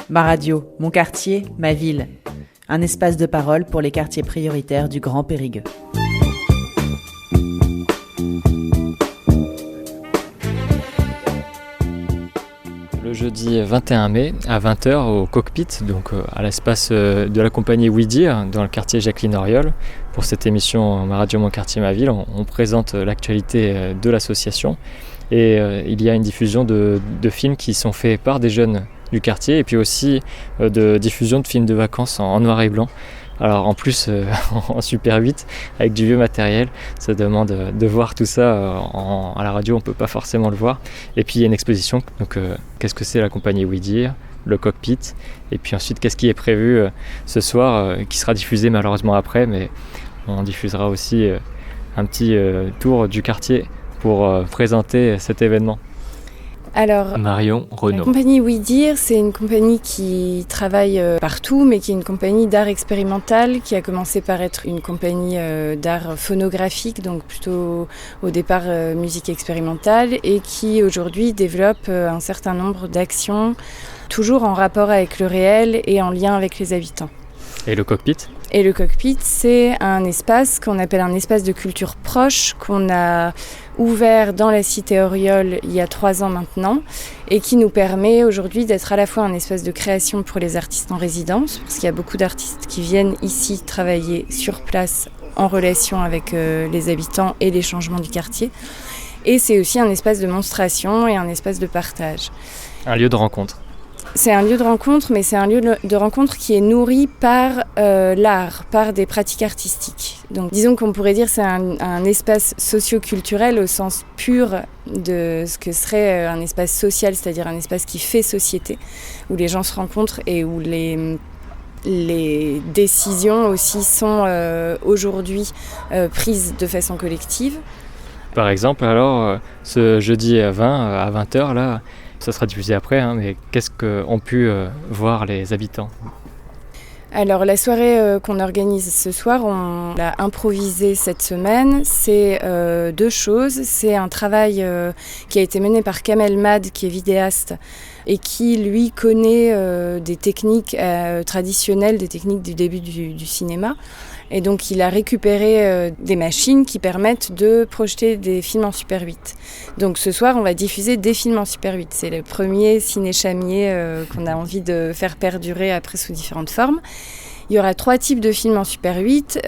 Ma radio, mon quartier, ma ville. Un espace de parole pour les quartiers prioritaires du Grand Périgueux. Le jeudi 21 mai à 20h au Cockpit, donc à l'espace de la compagnie Oui Dire dans le quartier Jacqueline Auriol. Pour cette émission Ma radio, mon quartier, ma ville, on présente l'actualité de l'association et il y a une diffusion de films qui sont faits par des jeunes du quartier et puis aussi de diffusion de films de vacances en noir et blanc. Alors en plus en Super 8 avec du vieux matériel, ça demande de voir tout ça à la radio, on peut pas forcément le voir. Et puis il y a une exposition, donc qu'est-ce que c'est la compagnie Oui Dire, le Cockpit, et puis ensuite qu'est-ce qui est prévu ce soir, qui sera diffusé malheureusement après, mais on diffusera aussi un petit tour du quartier pour présenter cet événement. Alors, Marion Renaud. La compagnie Oui Dire, c'est une compagnie qui travaille partout, mais qui est une compagnie d'art expérimental, qui a commencé par être une compagnie d'art phonographique, donc plutôt au départ musique expérimentale, et qui aujourd'hui développe un certain nombre d'actions, toujours en rapport avec le réel et en lien avec les habitants. Et le Cockpit ? Et le Cockpit, c'est un espace qu'on appelle un espace de culture proche, qu'on a ouvert dans la cité Auriol il y a 3 ans maintenant, et qui nous permet aujourd'hui d'être à la fois un espace de création pour les artistes en résidence, parce qu'il y a beaucoup d'artistes qui viennent ici travailler sur place en relation avec les habitants et les changements du quartier, et c'est aussi un espace de monstration et un espace de partage. Un lieu de rencontre. C'est un lieu de rencontre, mais c'est un lieu de rencontre qui est nourri par l'art, par des pratiques artistiques. Donc disons qu'on pourrait dire que c'est un espace socio-culturel au sens pur de ce que serait un espace social, c'est-à-dire un espace qui fait société, où les gens se rencontrent et où les décisions aussi sont aujourd'hui prises de façon collective. Par exemple, alors, ce jeudi à 20h, là, ça sera diffusé après, mais qu'est-ce qu'ont pu voir les habitants ? Alors la soirée qu'on organise ce soir, on l'a improvisée cette semaine, c'est 2 choses. C'est un travail qui a été mené par Kamel Mad, qui est vidéaste, et qui lui connaît des techniques traditionnelles, des techniques du début du cinéma. Et donc il a récupéré des machines qui permettent de projeter des films en Super 8. Donc ce soir on va diffuser des films en Super 8. C'est le premier ciné-chamier qu'on a envie de faire perdurer après sous différentes formes. Il y aura 3 types de films en Super 8,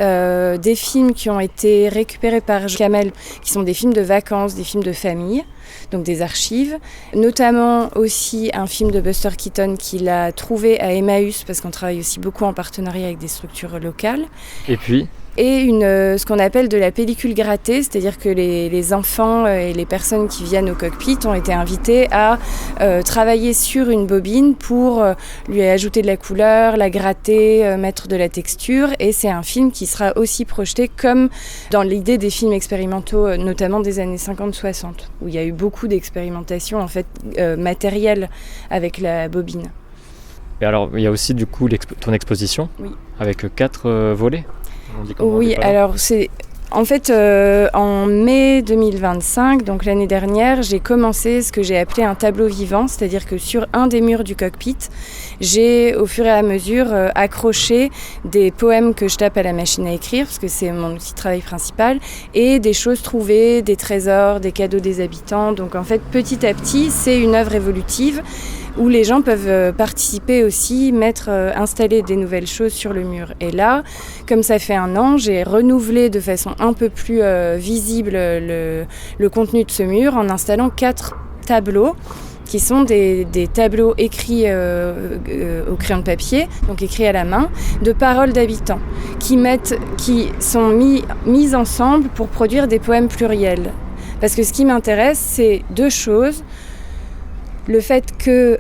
des films qui ont été récupérés par Kamel, qui sont des films de vacances, des films de famille, donc des archives, notamment aussi un film de Buster Keaton qu'il a trouvé à Emmaüs, parce qu'on travaille aussi beaucoup en partenariat avec des structures locales. Et puis et ce qu'on appelle de la pellicule grattée, c'est-à-dire que les enfants et les personnes qui viennent au Cockpit ont été invités à travailler sur une bobine pour lui ajouter de la couleur, la gratter, mettre de la texture, et c'est un film qui sera aussi projeté comme dans l'idée des films expérimentaux, notamment des années 50-60, où il y a eu beaucoup d'expérimentations en fait, matérielles avec la bobine. Et alors, il y a aussi du coup ton exposition, oui, avec 4 volets. Oui, alors c'est en fait en mai 2025, donc l'année dernière, j'ai commencé ce que j'ai appelé un tableau vivant, c'est-à-dire que sur un des murs du Cockpit, j'ai au fur et à mesure accroché des poèmes que je tape à la machine à écrire, parce que c'est mon outil de travail principal, et des choses trouvées, des trésors, des cadeaux des habitants. Donc en fait, petit à petit, c'est une œuvre évolutive où les gens peuvent participer aussi, installer des nouvelles choses sur le mur. Et là, comme ça fait 1 an, j'ai renouvelé de façon un peu plus visible le contenu de ce mur en installant 4 tableaux qui sont des tableaux écrits au crayon de papier, donc écrits à la main, de paroles d'habitants, qui sont mis ensemble pour produire des poèmes pluriels. Parce que ce qui m'intéresse, c'est 2 choses. Le fait que,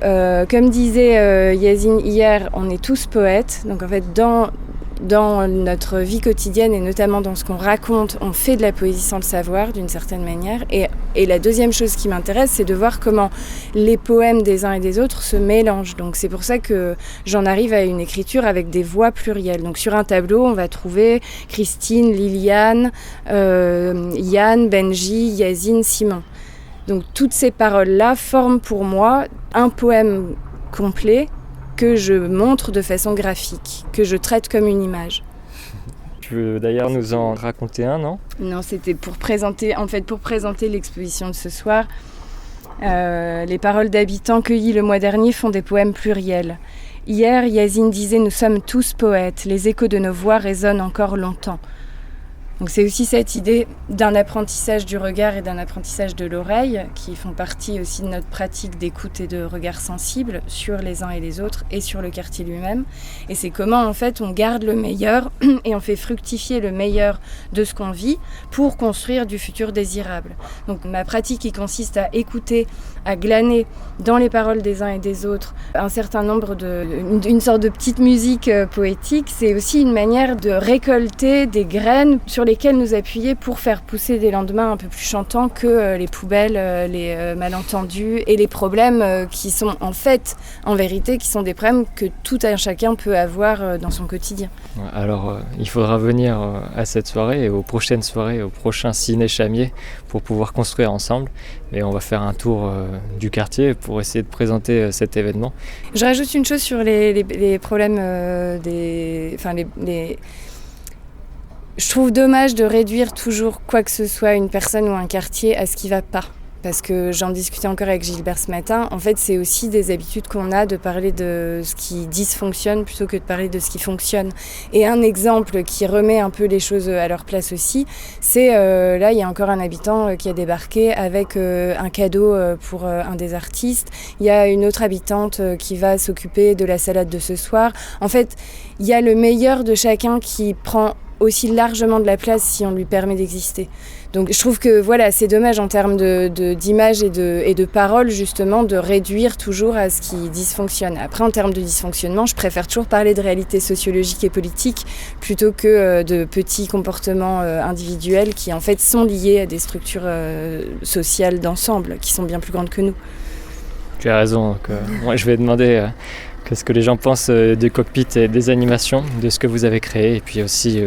comme disait Yazine hier, on est tous poètes. Donc en fait, dans notre vie quotidienne et notamment dans ce qu'on raconte, on fait de la poésie sans le savoir d'une certaine manière. Et la deuxième chose qui m'intéresse, c'est de voir comment les poèmes des uns et des autres se mélangent. Donc c'est pour ça que j'en arrive à une écriture avec des voix plurielles. Donc sur un tableau, on va trouver Christine, Liliane, Yann, Benji, Yazine, Simon. Donc toutes ces paroles-là forment pour moi un poème complet que je montre de façon graphique, que je traite comme une image. Tu veux d'ailleurs nous en raconter un, non ? Non, c'était pour présenter l'exposition de ce soir. Les paroles d'habitants cueillis le mois dernier font des poèmes pluriels. Hier, Yazine disait « Nous sommes tous poètes, les échos de nos voix résonnent encore longtemps ». Donc c'est aussi cette idée d'un apprentissage du regard et d'un apprentissage de l'oreille qui font partie aussi de notre pratique d'écoute et de regard sensible sur les uns et les autres et sur le quartier lui-même. Et c'est comment en fait on garde le meilleur et on fait fructifier le meilleur de ce qu'on vit pour construire du futur désirable. Donc ma pratique qui consiste à écouter, à glaner dans les paroles des uns et des autres un certain nombre une sorte de petite musique poétique, c'est aussi une manière de récolter des graines sur lesquelles nous appuyer pour faire pousser des lendemains un peu plus chantants que les poubelles, les malentendus et les problèmes qui sont en vérité, qui sont des problèmes que tout un chacun peut avoir dans son quotidien. Alors il faudra venir à cette soirée et aux prochaines soirées, au prochain Ciné Chamier pour pouvoir construire ensemble. Et on va faire un tour du quartier pour essayer de présenter cet événement. Je rajoute une chose sur les problèmes Je trouve dommage de réduire toujours quoi que ce soit, une personne ou un quartier, à ce qui ne va pas. Parce que j'en discutais encore avec Gilbert ce matin. En fait, c'est aussi des habitudes qu'on a de parler de ce qui dysfonctionne plutôt que de parler de ce qui fonctionne. Et un exemple qui remet un peu les choses à leur place aussi, c'est là, il y a encore un habitant qui a débarqué avec un cadeau pour un des artistes. Il y a une autre habitante qui va s'occuper de la salade de ce soir. En fait, il y a le meilleur de chacun qui prend aussi largement de la place si on lui permet d'exister. Donc je trouve que voilà, c'est dommage en termes d'image et de paroles justement de réduire toujours à ce qui dysfonctionne. Après en termes de dysfonctionnement, je préfère toujours parler de réalité sociologique et politique plutôt que de petits comportements individuels qui en fait sont liés à des structures sociales d'ensemble qui sont bien plus grandes que nous. Tu as raison, moi je vais demander qu'est-ce que les gens pensent du cockpit et des animations, de ce que vous avez créé et puis aussi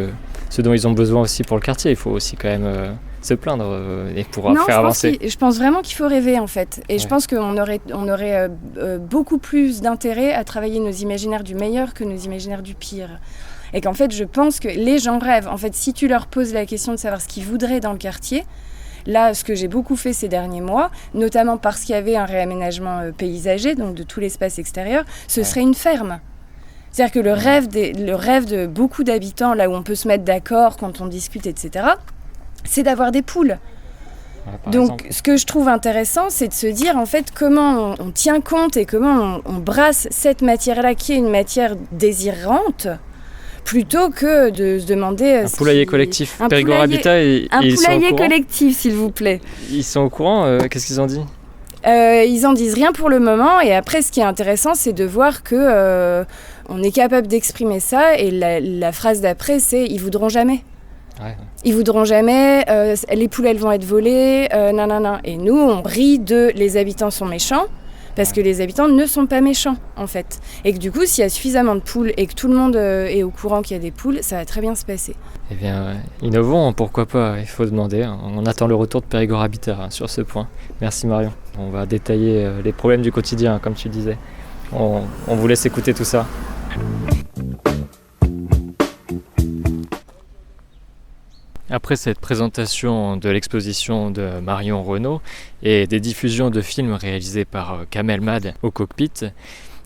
ce dont ils ont besoin aussi pour le quartier. Il faut aussi quand même se plaindre et pour faire avancer. Je pense vraiment qu'il faut rêver en fait. Et je pense qu'on aurait beaucoup plus d'intérêt à travailler nos imaginaires du meilleur que nos imaginaires du pire. Et qu'en fait, je pense que les gens rêvent. En fait, si tu leur poses la question de savoir ce qu'ils voudraient dans le quartier, là, ce que j'ai beaucoup fait ces derniers mois, notamment parce qu'il y avait un réaménagement paysager, donc de tout l'espace extérieur, ce serait une ferme. C'est-à-dire que le rêve de beaucoup d'habitants, là où on peut se mettre d'accord quand on discute, etc., c'est d'avoir des poules. Donc, ce que je trouve intéressant, c'est de se dire, en fait, comment on tient compte et comment on brasse cette matière-là, qui est une matière désirante, plutôt que de se demander... Un poulailler collectif. Périgord Habitat, ils sont au courant. Un poulailler collectif, s'il vous plaît. Ils sont au courant, qu'est-ce qu'ils ont dit ? Ils en disent rien pour le moment. Et après, ce qui est intéressant, c'est de voir que on est capable d'exprimer ça. Et la phrase d'après, c'est « ils voudront jamais ». Ouais. Ils voudront jamais, les poules elles vont être volées, nanana. Et nous, on rit de « les habitants sont méchants ». Parce que les habitants ne sont pas méchants, en fait. Et que du coup, s'il y a suffisamment de poules et que tout le monde est au courant qu'il y a des poules, ça va très bien se passer. Eh bien, innovons, pourquoi pas, il faut demander. On attend le retour de Périgord Habitat sur ce point. Merci Marion. On va détailler les problèmes du quotidien, comme tu disais. On vous laisse écouter tout ça. Après cette présentation de l'exposition de Marion Renaud et des diffusions de films réalisés par Kamel Mad au cockpit,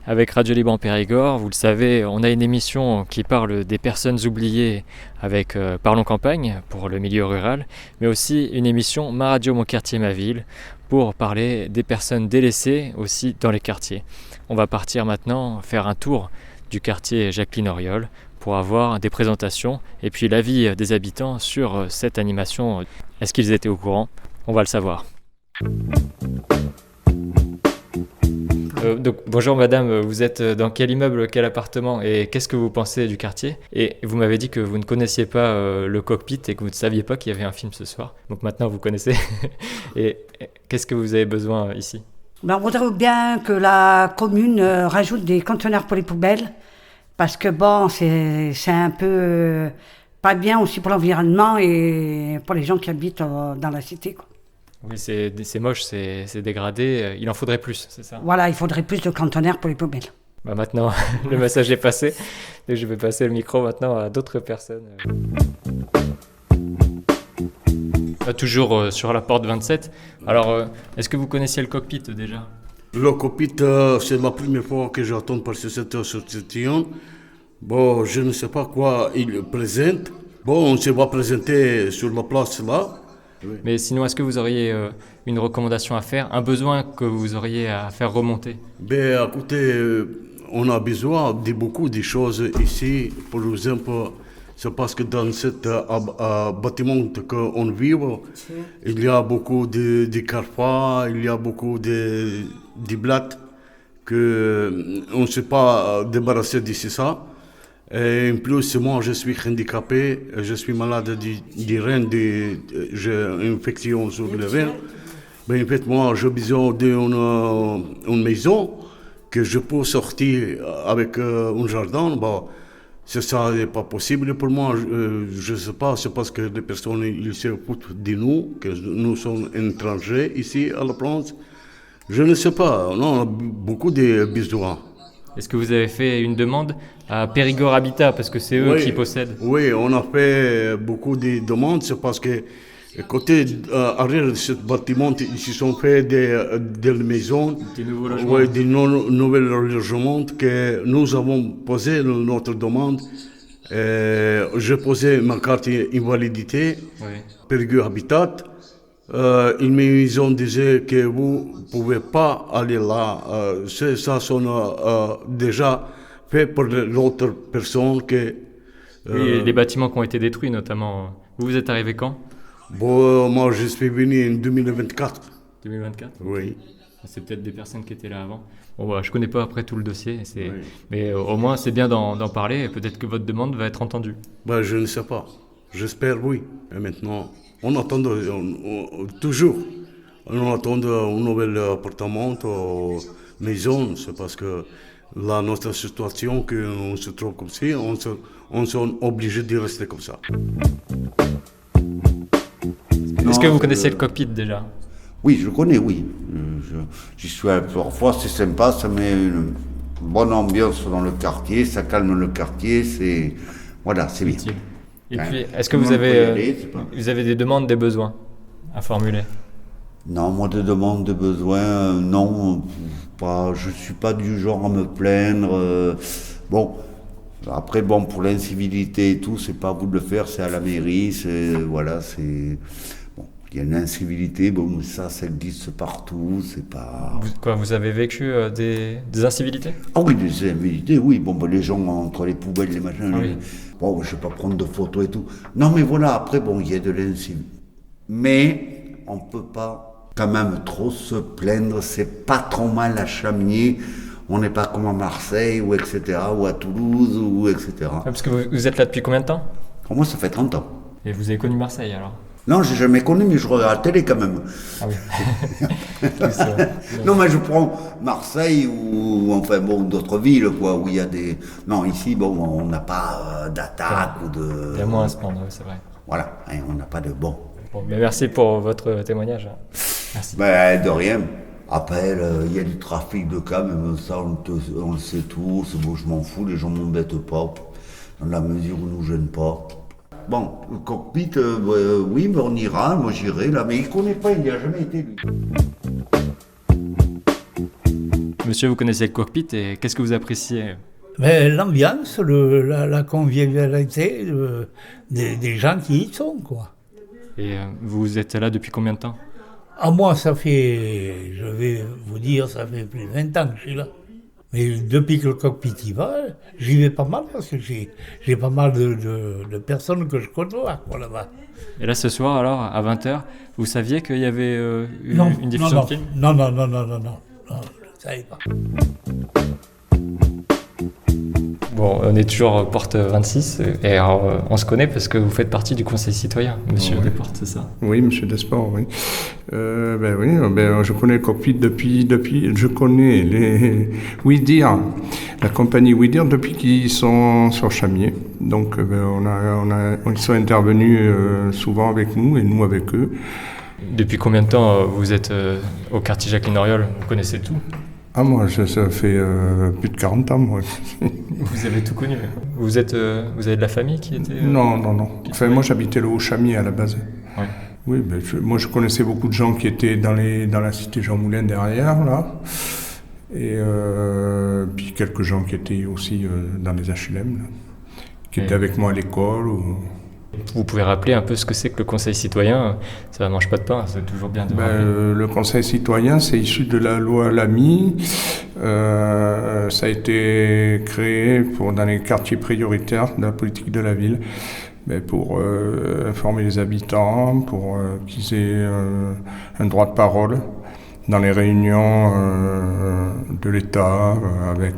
avec Radio Libre en Périgord, vous le savez, on a une émission qui parle des personnes oubliées avec Parlons Campagne pour le milieu rural, mais aussi une émission Ma Radio, mon quartier, ma ville pour parler des personnes délaissées aussi dans les quartiers. On va partir maintenant faire un tour du quartier Jacqueline Auriol pour avoir des présentations et puis l'avis des habitants sur cette animation. Est-ce qu'ils étaient au courant ? On va le savoir. Donc, bonjour madame, vous êtes dans quel immeuble, quel appartement et qu'est-ce que vous pensez du quartier ? Et vous m'avez dit que vous ne connaissiez pas le cockpit et que vous ne saviez pas qu'il y avait un film ce soir. Donc maintenant vous connaissez. Et qu'est-ce que vous avez besoin ici ? On voudrait bien que la commune rajoute des conteneurs pour les poubelles. Parce que bon, c'est un peu pas bien aussi pour l'environnement et pour les gens qui habitent dans la cité, quoi. Oui, c'est moche, c'est dégradé. Il en faudrait plus, c'est ça? Voilà, il faudrait plus de conteneurs pour les poubelles. Bah maintenant, le message est passé. Et je vais passer le micro maintenant à d'autres personnes. Toujours sur la porte 27. Alors, est-ce que vous connaissiez le cockpit déjà? Le cockpit, c'est la première fois que j'entends parler de cette association. Bon, je ne sais pas quoi il présente. Bon, on se va présenter sur la place là. Mais sinon, est-ce que vous auriez une recommandation à faire, un besoin que vous auriez à faire remonter? Ben, écoutez, on a besoin de beaucoup de choses ici. Par exemple, c'est parce que dans ce bâtiment qu'on vit, il y a beaucoup de carrefours, il y a beaucoup de blattes qu'on ne sait pas débarrasser d'ici ça. Et en plus, moi, je suis handicapé, je suis malade du rein, j'ai une infection sur le rein. Ben, en fait, moi, j'ai besoin d'une maison que je peux sortir avec un jardin. Bon, ça n'est pas possible pour moi. Je ne sais pas, c'est parce que les personnes ils se foutent de nous, que nous sommes étrangers ici à la France. Je ne sais pas, on a beaucoup de besoins. Est-ce que vous avez fait une demande à Périgord Habitat, parce que c'est eux qui possèdent? Oui, on a fait beaucoup de demandes, c'est parce que côté arrière de ce bâtiment, ils se sont fait des maisons, des nouveaux logements. Oui, des nouveaux logements que nous avons posé notre demande. J'ai posé ma carte invalidité, Périgord Habitat. Ils me disaient que vous ne pouvez pas aller là. Ça sont déjà fait pour l'autre personne. Oui, les bâtiments qui ont été détruits notamment. Vous êtes arrivé quand? Bon, moi, je suis venu en 2024. 2024? Oui. C'est peut-être des personnes qui étaient là avant. Bon, voilà, je ne connais pas après tout le dossier, mais au moins c'est bien d'en parler et peut-être que votre demande va être entendue. Ben, je ne sais pas. J'espère oui. Et maintenant, on attend toujours. On attend un nouvel appartement, maison. C'est parce que notre situation, qu'on se trouve comme ça, on est obligé de rester comme ça. Est-ce que vous connaissez le cockpit déjà? Oui, je connais, oui. J'y suis allé plusieurs fois, c'est sympa, ça met une bonne ambiance dans le quartier, ça calme le quartier, c'est bien. Et puis, est-ce que vous avez des demandes, des besoins à formuler? Non, moi, des demandes, des besoins, non. Je ne suis pas du genre à me plaindre. Après, pour l'incivilité et tout, c'est pas à vous de le faire, c'est à la mairie, il y a une incivilité, ça existe partout, c'est pas... Vous avez vécu des incivilités? Ah oui, des incivilités, oui. Les gens entre les poubelles, les machins... Ah oui. Je ne vais pas prendre de photos et tout. Non, mais voilà, après, il y a de l'incivilité. Mais on ne peut pas quand même trop se plaindre, c'est pas trop mal à Chamiers. On n'est pas comme à Marseille, ou etc., ou à Toulouse, ou etc. Parce que vous êtes là depuis combien de temps? Moi, ça fait 30 ans. Et vous avez connu Marseille, alors? Non, j'ai jamais connu, mais je regarde la télé quand même. Ah oui. Non, mais je prends Marseille ou d'autres villes, où il y a des... Non, ici, on n'a pas d'attaque ou de... Il y a moins à se prendre, c'est vrai. Voilà, on n'a pas de bon. Mais merci pour votre témoignage. Merci. De rien. Après, il y a du trafic de cas, mais ça, on le sait tous. Je m'en fous, les gens ne m'embêtent pas, dans la mesure où ils ne nous gênent pas. Le cockpit, oui, mais on ira, moi j'irai là, mais il ne connaît pas, il n'y a jamais été lui. Monsieur, vous connaissez le cockpit et qu'est-ce que vous appréciez? L'ambiance, la convivialité des gens qui y sont, quoi. Et vous êtes là depuis combien de temps? Moi, ça fait plus de 20 ans que je suis là. Mais depuis que le cockpit y va, j'y vais pas mal parce que j'ai pas mal de personnes que je côtoie là-bas. Et là, ce soir, alors, à 20h, vous saviez qu'il y avait une diffusion de film? Non, je ne savais pas. Bon, on est toujours porte 26 et alors, on se connaît parce que vous faites partie du Conseil citoyen, monsieur Desportes, c'est ça? Oui, monsieur Desportes, oui. Je connais le cockpit depuis je connais les WeDear, la compagnie WeDear depuis qu'ils sont sur Chamiers. Donc, ils sont intervenus souvent avec nous et nous avec eux. Depuis combien de temps vous êtes au quartier Jacqueline-Auriol? Vous connaissez tout? Ah, moi, ça fait plus de 40 ans, moi. Vous avez tout connu. Vous avez de la famille qui était... Non. Enfin, moi, j'habitais le Haut-Chamier à la base. Ouais. Oui, mais moi, je connaissais beaucoup de gens qui étaient dans la cité Jean Moulin derrière, là. Et puis quelques gens qui étaient aussi dans les HLM, là, qui étaient avec moi à l'école. Vous pouvez rappeler un peu ce que c'est que le Conseil citoyen? Ça ne mange pas de pain, c'est toujours bien de rappeler. Le Conseil citoyen, c'est issu de la loi Lamy. Ça a été créé dans les quartiers prioritaires de la politique de la ville, pour informer les habitants, pour qu'ils aient un droit de parole dans les réunions de l'État avec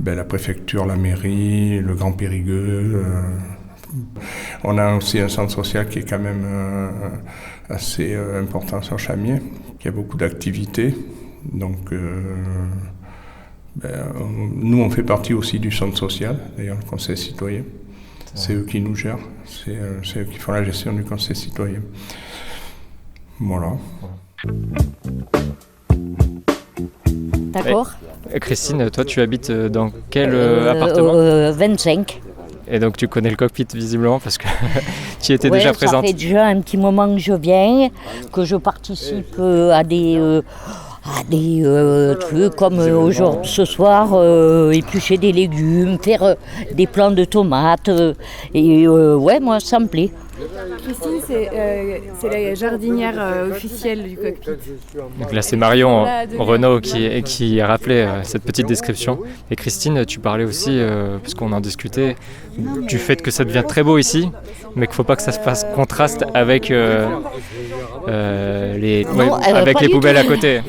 la préfecture, la mairie, le Grand Périgueux. On a aussi un centre social qui est quand même assez important sur Chamiers, qui a beaucoup d'activités. Donc, nous, on fait partie aussi du centre social, d'ailleurs, le Conseil citoyen. C'est eux qui nous gèrent, c'est eux qui font la gestion du Conseil citoyen. Voilà. D'accord. Christine, toi, tu habites dans quel appartement? 25. Et donc tu connais le cockpit visiblement parce que tu y étais déjà présente. Ça fait déjà un petit moment que je viens, que je participe à des trucs comme aujourd'hui, ce soir, éplucher des légumes, faire des plants de tomates. Moi ça me plaît. Christine, c'est la jardinière officielle du cockpit. Donc là, c'est Marion Renaud qui a rappelé cette petite description. Et Christine, tu parlais aussi, parce qu'on en discutait, du fait que ça devient très beau ici, mais qu'il ne faut pas que ça se fasse contraste avec les poubelles à côté.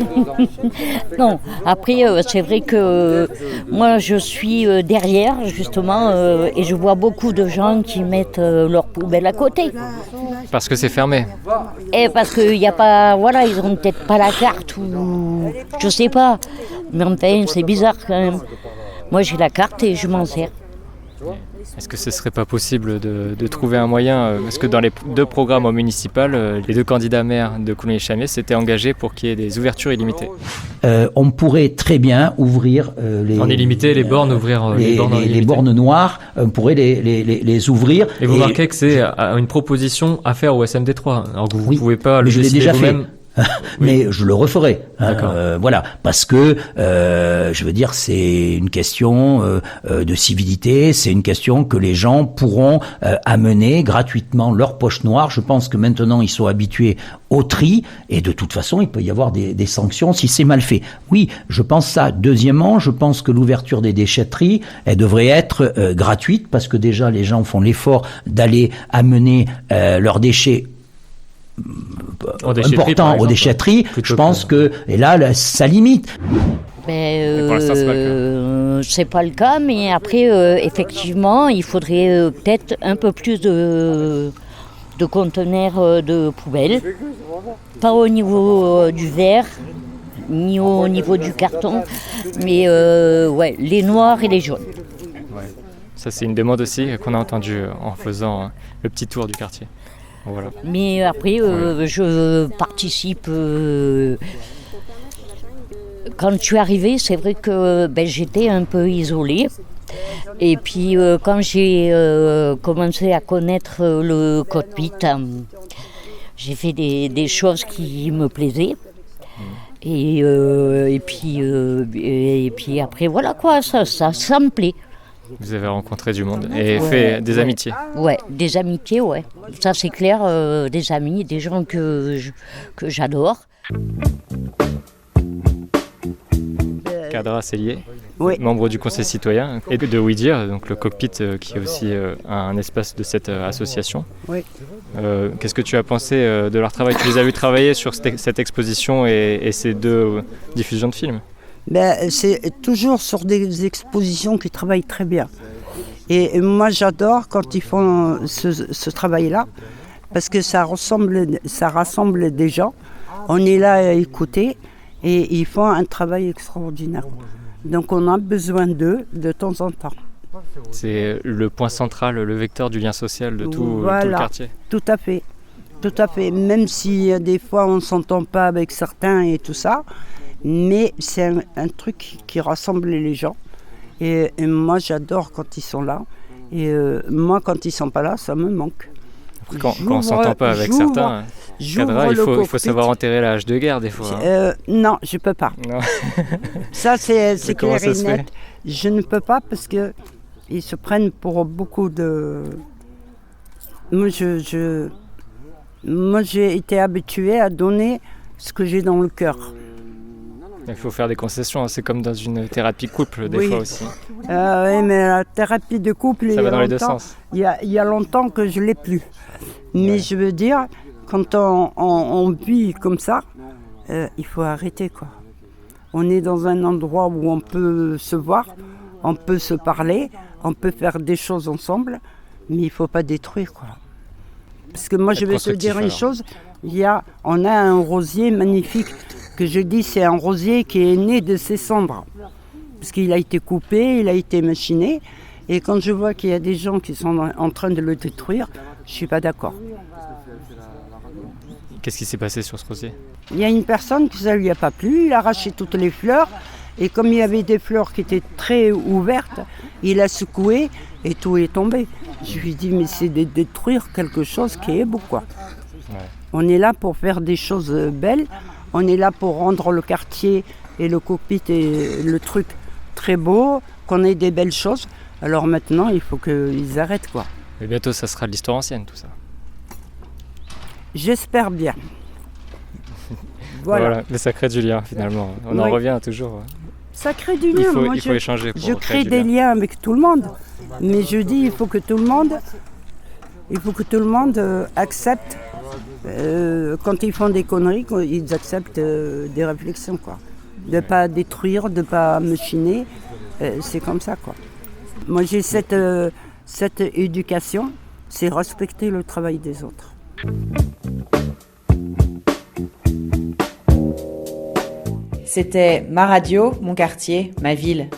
Non, après, c'est vrai que moi, je suis derrière, justement, et je vois beaucoup de gens qui mettent leurs poubelles à côté. Parce que c'est fermé. Et parce qu'il n'y a pas, ils n'ont peut-être pas la carte ou je sais pas. Mais enfin, c'est bizarre quand même. Moi, j'ai la carte et je m'en sers. Est-ce que ce serait pas possible de trouver un moyen, parce que dans les 2 programmes municipaux, les 2 candidats maires de Coulommiers-Chamiers s'étaient engagés pour qu'il y ait des ouvertures illimitées. On pourrait très bien ouvrir en illimité, les bornes, ouvrir les bornes noires, on pourrait les ouvrir. Et vous remarquez que c'est une proposition à faire au SMD3, alors que vous ne pouvez pas le décider déjà vous-même. Mais je le referai. Parce que je veux dire, c'est une question de civilité, c'est une question que les gens pourront amener gratuitement leur poche noire. Je pense que maintenant ils sont habitués au tri et de toute façon il peut y avoir des sanctions si c'est mal fait. Oui, je pense ça. Deuxièmement, je pense que l'ouverture des déchetteries, elle devrait être gratuite parce que déjà les gens font l'effort d'aller amener leurs déchets important aux déchetteries, je pense que et là ça limite. Mais c'est pas le cas, mais après effectivement il faudrait peut-être un peu plus de conteneurs de poubelles, pas au niveau du verre ni au niveau du carton, mais les noirs et les jaunes. Ouais. Ça c'est une demande aussi qu'on a entendue en faisant le petit tour du quartier. Voilà. Mais après, je participe. Quand je suis arrivée, c'est vrai que j'étais un peu isolée. Et puis, quand j'ai commencé à connaître le cockpit, j'ai fait des choses qui me plaisaient. Et puis après, voilà quoi, ça me plaît. Vous avez rencontré du monde et fait des amitiés. Ouais, des amitiés, ouais. Ça c'est clair, des amis, des gens que j'adore. Kadra Sellier, membre du Conseil citoyen et de WeDire, donc le cockpit qui est aussi un espace de cette association. Oui. Qu'est-ce que tu as pensé de leur travail? Tu les as vus travailler sur cette exposition et ces 2 diffusions de films? C'est toujours sur des expositions qui travaillent très bien. Et moi j'adore quand ils font ce travail-là, parce que ça rassemble des gens. On est là à écouter et ils font un travail extraordinaire. Donc on a besoin d'eux de temps en temps. C'est le point central, le vecteur du lien social de tout le quartier. Tout à fait. Tout à fait, même si des fois on ne s'entend pas avec certains et tout ça, mais c'est un truc qui rassemble les gens. Et moi j'adore quand ils sont là, et moi quand ils ne sont pas là, ça me manque. Quand on ne s'entend pas avec certains cadres, il faut savoir enterrer la hache de guerre des fois. Non, je ne peux pas. Non. Ça c'est clair et net. Je ne peux pas parce qu'ils se prennent pour beaucoup de... Moi, j'ai été habituée à donner ce que j'ai dans le cœur. Il faut faire des concessions, c'est comme dans une thérapie couple des fois aussi. Oui, mais la thérapie de couple, ça va dans les deux sens. Il y a longtemps que je ne l'ai plus. Mais je veux dire, quand on vit comme ça, il faut arrêter, quoi. On est dans un endroit où on peut se voir, on peut se parler, on peut faire des choses ensemble, mais il ne faut pas détruire, quoi. Parce que moi, je vais te dire une chose, on a un rosier magnifique, que je dis c'est un rosier qui est né de ses cendres. Parce qu'il a été coupé, il a été machiné, et quand je vois qu'il y a des gens qui sont en train de le détruire, je ne suis pas d'accord. Qu'est-ce qui s'est passé sur ce rosier ? Il y a une personne que ça ne lui a pas plu, il a arraché toutes les fleurs, et comme il y avait des fleurs qui étaient très ouvertes, il a secoué et tout est tombé. Je lui ai dit, mais c'est de détruire quelque chose qui est beau, quoi. Ouais. On est là pour faire des choses belles, on est là pour rendre le quartier et le cockpit et le truc très beau, qu'on ait des belles choses. Alors maintenant, il faut qu'ils arrêtent, quoi. Et bientôt, ça sera de l'histoire ancienne, tout ça. J'espère bien. Voilà, le sacré du lien, finalement. On en revient toujours. Ça crée du lien. Il faut échanger pour je crée des liens avec tout le monde. Mais je dis, il faut que tout le monde accepte, quand ils font des conneries, ils acceptent des réflexions, quoi. De ne pas détruire, de ne pas machiner. C'est comme ça, quoi. Moi, j'ai cette éducation, c'est respecter le travail des autres. C'était ma radio, mon quartier, ma ville.